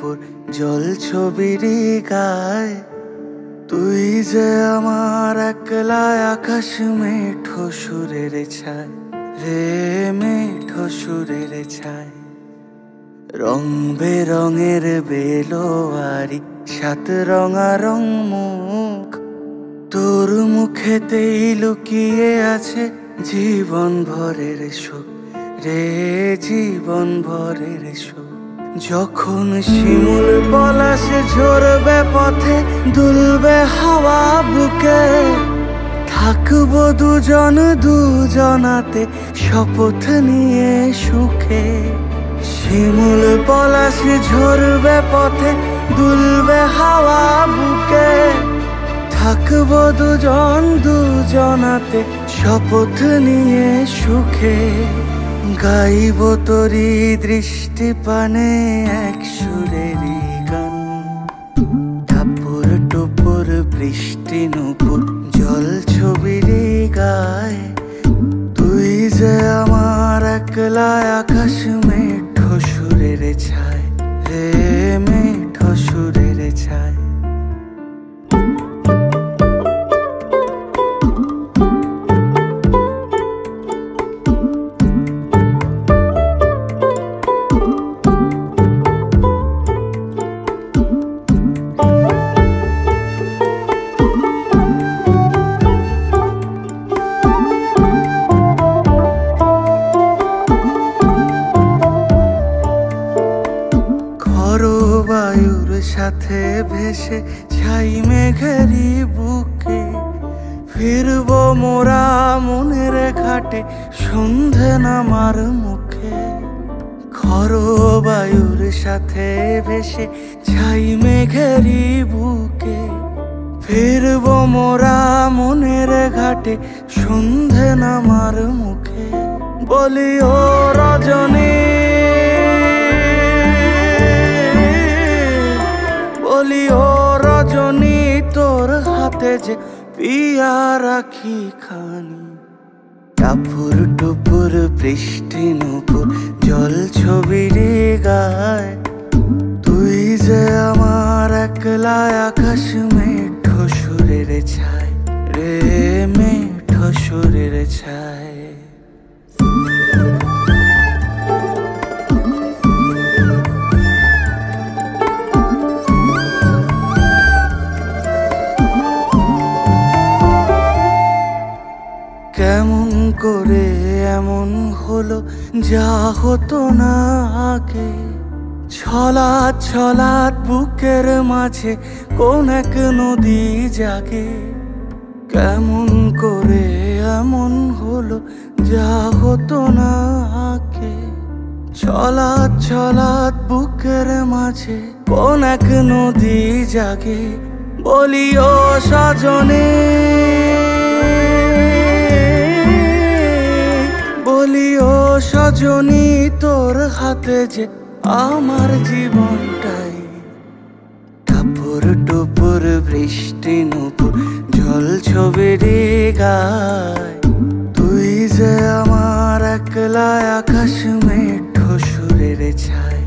নূপুর জল ছবির গায়। তুই যে আমার একলা আকাশ মেঠো সুরের ছায় রে, মেঠো সুরের ছায়। রং বেরঙের বেলোয়ারি সাত রঙারং মুখ, তোর মুখেতেই লুকিয়ে আছে জীবন ভরের সুখ রে, জীবন ভরের সুখ। যখন শিমুল পলাশে ঝরবে পথে, দুলবে হাওয়া বুকে, থাকবো দুজন দুজনাতে শপথ নিয়ে সুখে। শিমুল পলাশে ঝরবে পথে, দুলবে হাওয়া বুকে, থাকবো দুজন দুজনাতে শপথ নিয়ে সুখে। গাইব তোরি দৃষ্টি পানে এক সুরেরই গান, টাপুর টুপুর বৃষ্টি নূপুর জল ছবির গায়। তুই যে আমার একলা আকাশ মেঠো সুরের ছায় রে, মেঠো সুরের ছায়। বায়ুর সাথে ভেসে ছাই মেঘেরই বুকে, ফিরবো মোরা মনের ঘাটে সন্ধে নামার মুখে। খর বায়ুর সাথে ভেসে ছাই মেঘেরই বুকে, ফিরবো মোরা মনের ঘাটে সন্ধে নামার মুখে। বলি ও রজনী, বলি ও রজনী, তোর হাতে যে পিয়া রাখি খানি। টাপুর টুপুর বৃষ্টি নূপুর জল ছবির গায়। তুই যে আমার একলা আকাশ মেঠো সুরের ছায় রে, মেঠো সুরের ছায়। কেমন করে এমন হলো যা হতো না আগে, ছলাৎ ছলাৎ বুকের মাঝে কোন এক নদী জাগে। কেমন করে এমন হলো যা হতো না আগে, ছলাৎ ছলাৎ বুকের মাঝে কোন এক নদী জাগে। বলি ও সজনী, বলি ও সজনী, তোর হাতে যে আমার জীবনটাই। টাপুর টুপুর বৃষ্টি নূপুর জল ছবির গায়। তুই যে আমার একলা আকাশ মেঠো সুরের ছায়